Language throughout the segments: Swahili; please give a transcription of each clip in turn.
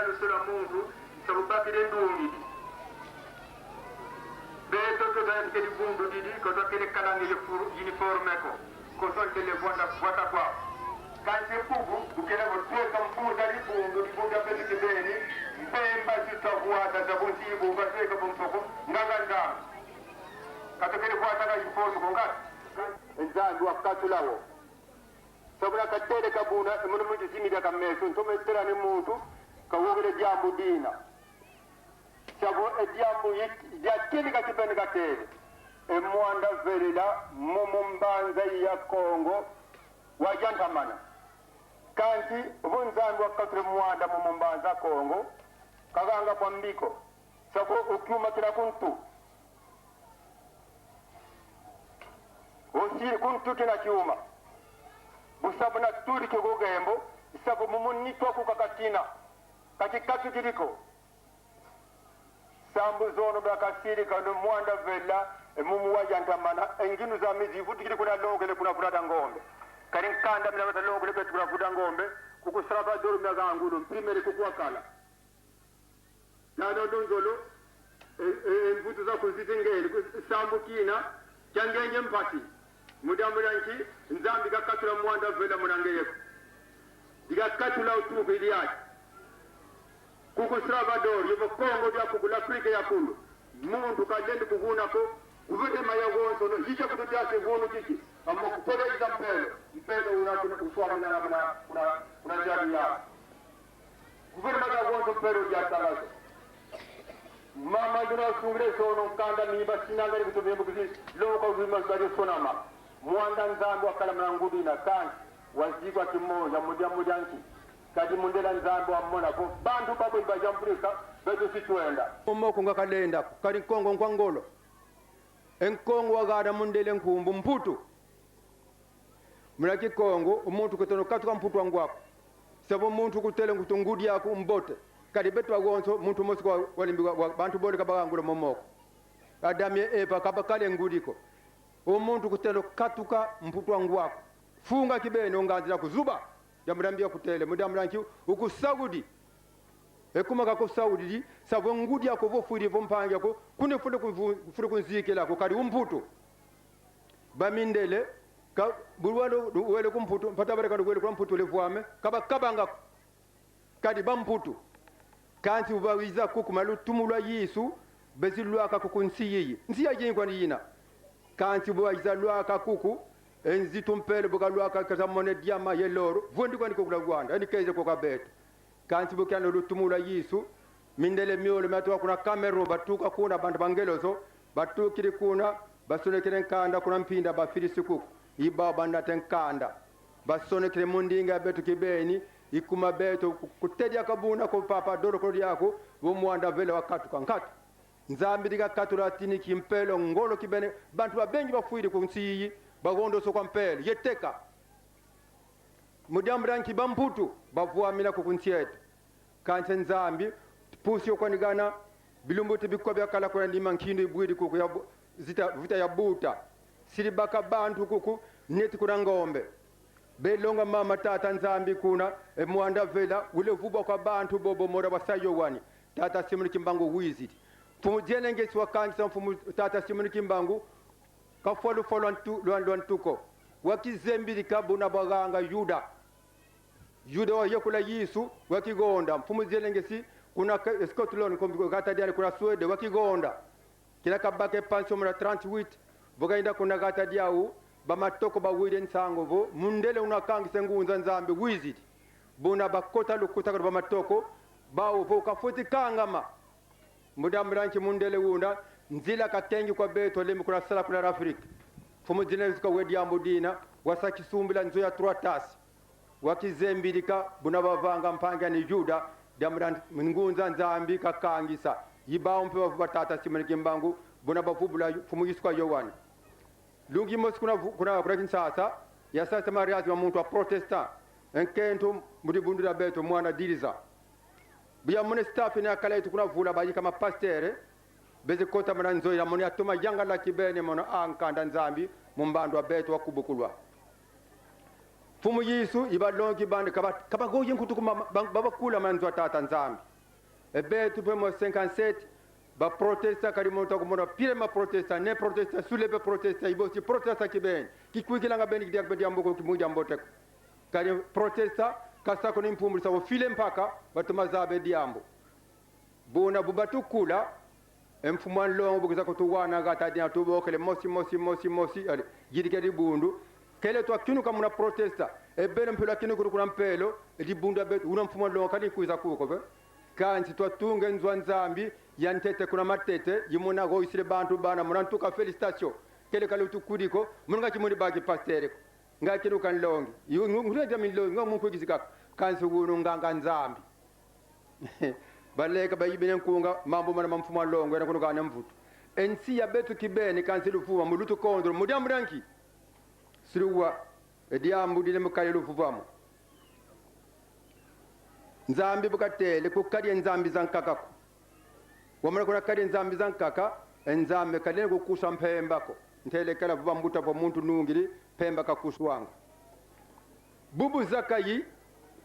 alusula mundu sabubakire ndungi beto to dan ke bundu didi ko to ke kalange le pour uniforme ko to ke le vota kwa kan se pugu du ke la voto kam pu dari bundu di bundu be ke beni mbemba sita kuata za bunti bu ba se ko bunto ko nganga ka to ke le vota ga uniforme ko ngat nzandu wakati lawo sabula katere kabuna munu muti simida kameso to metera ni muntu kawogere jambu dina sabo e jambu yakini katibene katere e mwanda verila mumumbanza ya Kongo wajantamana kanti vunzandu wakati mwanda mumumbanza Kongo kaganga kwa mbiko sabo ukiuma kila kuntu osiri kuntu kina kiuma busabu na turi kigogembo isabu mumunitwa kukakatina katikatu kiriko sambu zono bakasiri kanu mwanda vela mumu wajantamana enginu za mizi futi kiri kuna longele kuna furata ngombe karinkanda mina wata longele betu kuna furata ngombe kukusraba doru mina gangulu mprimeri kukuakala nano donzolo mvutu za kuzitengeli sambu kina changenye mpati mudamuranki nzambi gakatula mwanda vela munangeyeko digakatula utuku iliyaki kuku Salvador yobo Kongo dia kuku l'Afrique ya kundu mundu kajendi kuvunako kuvete ya wonso no hicha kututiase vunu kiki amma kupele iza mpelo unakuna uswara kuna jadi ya kuvete maya wonso mpelo ya talaso mama duna sungre sono kanda miba sinangari kutumembu kisi loko uzima zari sonama mwanda nzambu wakala mnangudi na kanji wazigwa kimoja mujanki kadi mundela nzambu wa mona ko bantu bako ibajambrika beto situenda omoko ngakalenda kali Kongo nkwangolo enkongo wagada mundele nkumbu mputu mulaki Kongo umuntu kutono katuka mputu wangwako sabo muntu kutele ngutungudi yako mbote kadi beto wagonso muntu mosiko walimbiwa bantu bole kabagangulo momoko adamye epa kabakale ngudiko umuntu kutelo katuka mputu wangwako funga kibene onganzira kuzuba yamurambia kutele mudamuranki ukusagudi ekumaka ko saudi sabo ngudi yako vofuri vompange ko kune fule kunzikela ko kali umputu bamindele ka bulwalo wele kumputu mpata baraka wele kumputu levwame kabanga kadi bamputu kanti ubawiza kukumalu tumulwa yisu bezilwaka kukunsiyi nsiya yingwa yina kanti ubawiza lwaka kuku enzitu mpele boka lwaka kazamone diama yeloro vondi kwa nikokula Rwanda ni kaize kwa beto kanti bokana lutumula yisu mindele miolo matwa kuna kamero batuka kuna bantu bangelozo batukiri kuna basonekere nkanda kuna mpinda bafirisi kuku iba banda tenkanda basonekere mundinga beto kibeni ikuma beto kutedia kabuna ko papa doro ko yako bo mwanda vele wakatu kankatu nzambi diga katura tini kimpelo ngolo kibene bantu babengi bafuiri kunsiyi bagondo so kwa mpele yeteka mudiamranki bamputu bavuamila kukunsiete kanse nzambi pusi okonigana bilumbuti bikobya kala kuna ndima nkindo ibwidi kuku ya vita ya buta siribaka bantu kuku neti kuna ngombe belonga mama tata nzambi kuna mwanda vela ule vuba kwa bantu bobo mora wasayo wani tata simuni kimbangu wizit fumu jenenge siwa kansa fumu tata simuni kimbangu kafolu luantuko wakizembili kabuna baganga yuda wa yakula yisu wakigonda mfumu zelengesi kuna Scotland kombi kata diani kuna Sweden wakigonda kila kabake panso mura 38 bogainda kuna kata diau bamatoko ba widen sangovo mundele unakangi sengunza nzambe wizit buna bakota lukuta kwa bamatoko bawo voka futi kangama mudamranchi mundele wunda nzila katengi kwa beto lemi kuna sala kuna Afrika fumu zinezika wedi ambudina wasaki sumbila nzo ya truatasi wakizembilika buna bavanga mpanga ni Juda damran ngunza nzambi kakangisa yibao mpe wafu batata simanike mbangu buna bafubula fumu yisukwa yowani lungi mos kuna kinsasa ya sasa mariazi wa muntu wa protestant enkento mudibundura beto mwana diriza biya mune staff ni akala itu kuna vula baji kama pastere bezi kota mranzo ya mune atuma yanga la kibene mono ankanda nzambi mumbando wa beto wa kubukulwa fumu Yesu ibalongi bande kaba goye nkutu baba kula manzwa tata nzambi betu pemo 57 ba protesta kali monta ko mona pire ma protesta ne protesta souleve protesta ibosi protesta kiben ki kwikila nga bendi diak bendi amboko kimunja mbotek kali protesta kasa ko nimpumul sawo file mpaka batuma zabe diambo bona bubatu kula emfuman longo bukiza ko tuwana gata dia tubokele mosi ali jidikedi bundu kele to kinu kamuna protesta e bele mpelo kinu kuna mpelo di bunda bet una mfuman longo kali kuiza kuko be kanzi to tunge nzwa nzambi yantete kuna matete yimuna go isire bantu bana munantuka felicitation kele kale tukudiko munga kimuni bagi pastere ko ngakinu kan longi ngure jami longi ngamu ko gizika kanzi gunu nganga nzambi baleka bayibene kunga mambo mana mamfuma longo ena kuno kana mvuto ensi ya betu kibene kanzi lufuwa mulutu kondro mudiambu danki siruwa ediambu dile mukale lufuvamo nzambi bukatele kukali nzambi zankakako wamana kuna kali nzambi zankaka nzambe kalene kukusha mpembako ntele kala vuba mbuta po muntu nungiri pemba kakuswanga bubu zakayi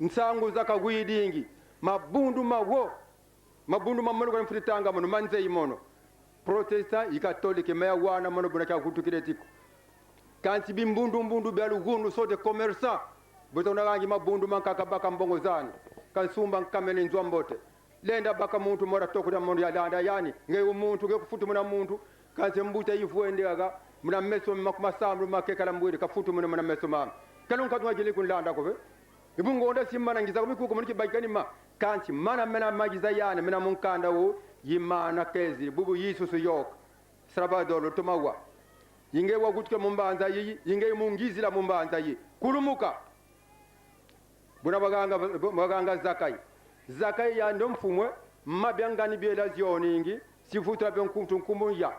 nsangu zakagwidingi mabundu mawo mabundu mamono kwa mfritanga mono manze imono protesta ikatolike meya wana mono buna kya kutukiretiko kanti bimbundu byalugundu so de commerçant botona gangi mabundu mankaka baka mbongo zani kansumba nkamene nzwa mbote lenda baka muntu mora tokuda mono ya landa yani nge umuntu ge kufutu muna muntu kanse mbuta yifuende aga muna meso makumasambu makekala mbwede kafutu muna meso mama kalunka twajili kunlanda ko be ibungonda simmana ngiza kumikuko muniki baikani ma kanti mana mena magiza yani mena munkanda wo yimana kezi bubu Yesu yok Salvador tomawa yinge wagutuke mumbanza yi yinge mungizila mumbanza yi kulumuka buna baganga zakai ya ndo mfumwe mabyangani byela zyoningi sifutra byo nkumbunja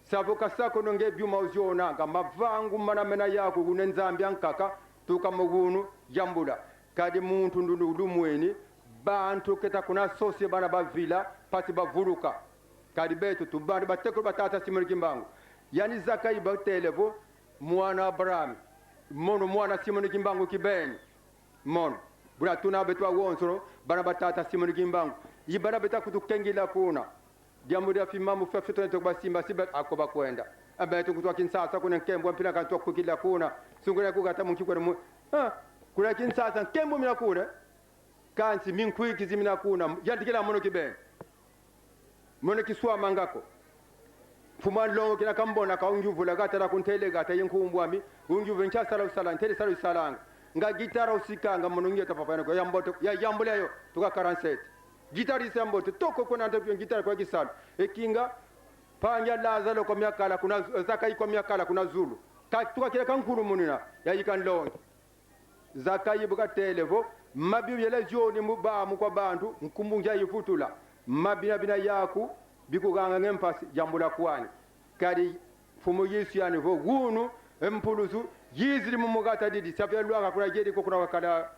savuka sako nonge byuma uziona nga mavangu mana mena yako kunenzambi ankaka tukamugunu jambula kadi muntu ndundu mweni bantu keta kuna sosie bana bavila pati bavuluka kadi betu tubandi bateko batata simuliki mbangu yani zakai batelevo mwana Abraham mono mwana simuliki mbangu kibeni mono bura tuna betwa wonsoro bana batata simuliki mbangu yibana betakutu kengila kuna jambo ya fimamu fafito to basimba sibat akoba kwenda abetu kutwa kinsasa kuna kembo mpina kantu kukila kuna sungura kugata munkiko mu kuna kinsasa kembo mina kuna kanti minkwiki zimina kuna yandikila mono kiben mono kiswa mangako fuma longo kina kambona ka unjuvula gatara kuntele gata yinkumbwami unjuve ncha sala usala ntele sala usalanga nga gitara usikanga mono ngeta papa yango yamboto ya yambuleyo tuka 47 gitari samboto toko kuna ntapyo gitara kwa kisalo ekinga panya lazalo kwa miakala kuna zakai kwa miakala kuna zulu tuka kile kankuru munina yayikan longo zakai buka televo mabiu yele joni mubamu kwa bantu nkumbunja yifutula mabina yaku bikuganga ngempasi jambula kwani kadi fumu Yesu yani vo gunu empulusu yizri mumugata didi sapelwa kuna jedi ko kuna wakala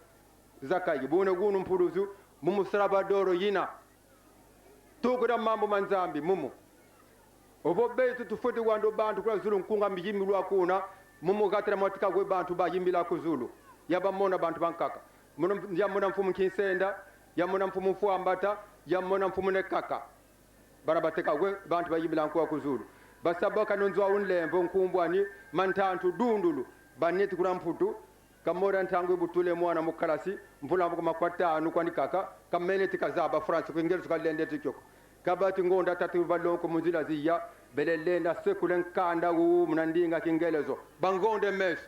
zakai bune gunu mpulusu mumusrabadoro yina tukuda mambo manzambi mumu obo betu tufuti wando bantu kwa zulu nkunga mbijimi lwa kuna mumugata matika gwe bantu ba yimbila ku zulu yaba mona bantu bankaka yamona mfumu kinsenda yamona mfumu fuambata yamona mfumu nekaka barabateka gwe bantu bayibila nkuwa kuzulu basaboka nonzwa unlembo nkumbwani mantantu dundulu baneti kuna mputu kamora ntangwe butule mwana mukalasi mvula mko makwatanu kwani kaka kamene tikazaba France kwingelo tukalende tikyoko kabati ngonda tatu balonko muzila ziya belelenda sekulen kanda wu mnandinga kingelezo bangonde mes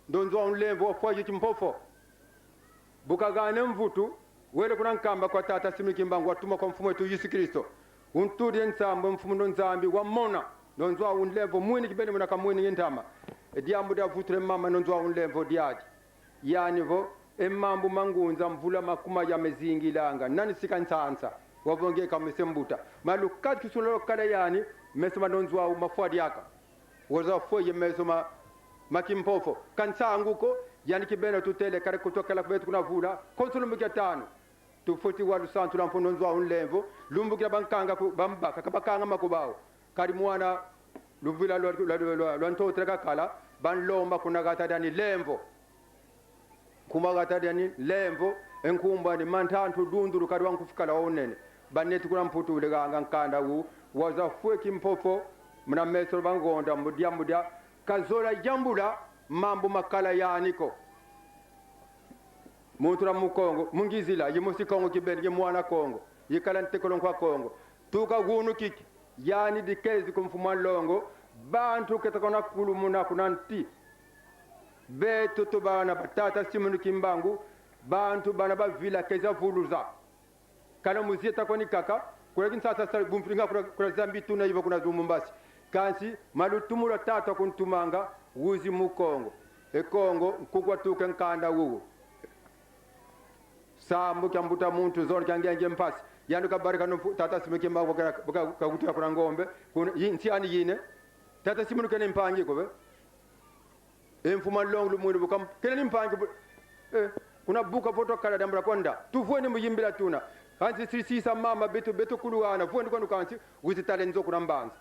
ndonzwa unlembo foje chimpofo bukagane mvutu wele kuna nkamba kwa tata simiki mbangu watuma kwa mfumo wetu Yesu Kristo untudi nsambo mfumo nzambi wa mona nonzwa unlevo mwini kibeni muna kamwini ngintama diambu da vutre mama nonzwa unlevo diaji yani vo emambu mangunza mvula makuma ya mezingi langa nani sika nsansa wavonge kamisembuta malukati kisulo kala yani mesoma nonzwa umafwadi yaka waza foye mesoma makimpofo kansanguko yani kibena tutele kare kutokela kwetu kuna vula konsulumbukia tano tufuti walu santu la mfono nzwa unlevo lumbukira bankanga bambaka kabakanga makubao kari mwana luvila lwa ntotre kakala banlomba kunagatadani lemvo kumagatadani lemvo enkumba ni mantantu dunduru kadwa nkufukala onene baneti kuna mputule ganga nkanda wu waza fweki mpofo mna mesoro bangonda mudia kazola jambula mambo makala yaniko muntu na mukongo mungizila yimusi kongo kibeni mwana kongo yikala ntekolo kwa kongo tuka gunu kiki yani dikezi kumfuma longo bantu ketakona kulumuna kunanti beto to bana batata simunu kimbangu bantu bana bavila keza vuluza kana muzieta koni kaka kuna sasa bumfringa kuna zambi tuna hivyo kuna zumumbasi kansi malutumura tata kuntumanga wuzi mukongo Kongo kukwa tuke nkanda wugu sambu kyambuta muntu zone kyangenje mpasi yandu kabarika no tata simeke mbago kakutia kuna ngombe nsiani yine tata simunu kene mpangi ko be enfuma longlu mwini bukam kene mpangi kuna buka foto kala dambra konda tuvweni muyimbira tuna kansi sisa mama betu kuluwana vuweni kwanu kansi wizitale nzo kuna mbanza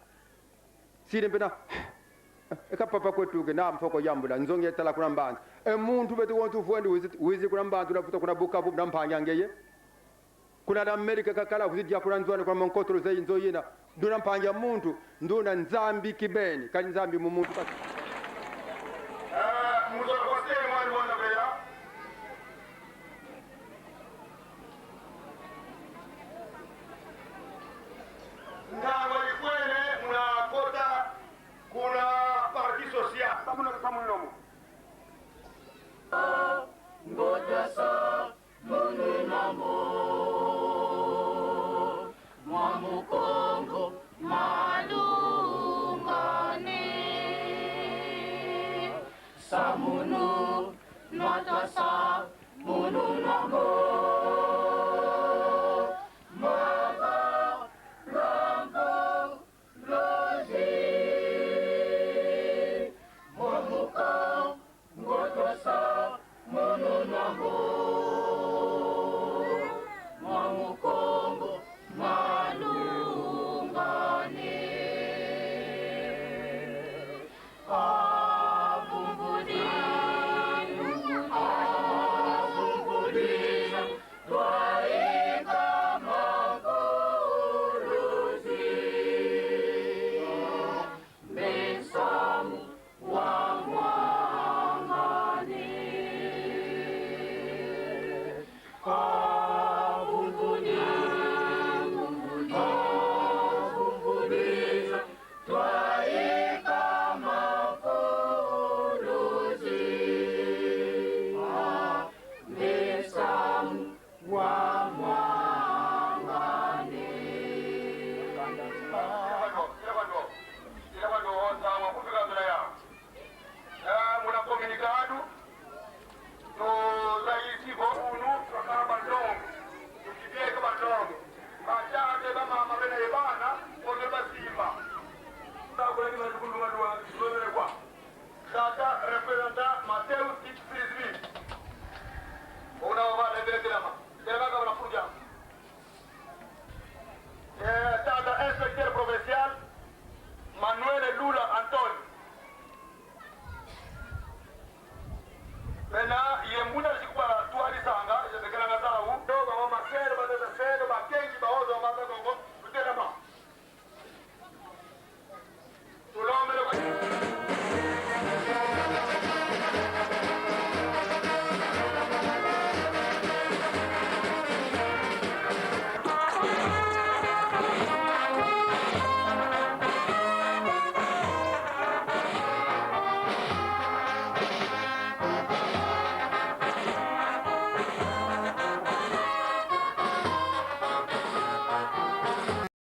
sire mpena eka papa kwetuke na mfoko yambula nzonge tala kuna mbanza muntu betu wontu vuweni wizi kuna mbanza unafuta kuna buka bu mnampanya ngeye kuna da Amerika kakala kuzidi ya kuna nzwane kwa mkontro zai nzo yina nduna mpanya muntu nduna nzambi kibeni kali nzambi mu muntu Samuno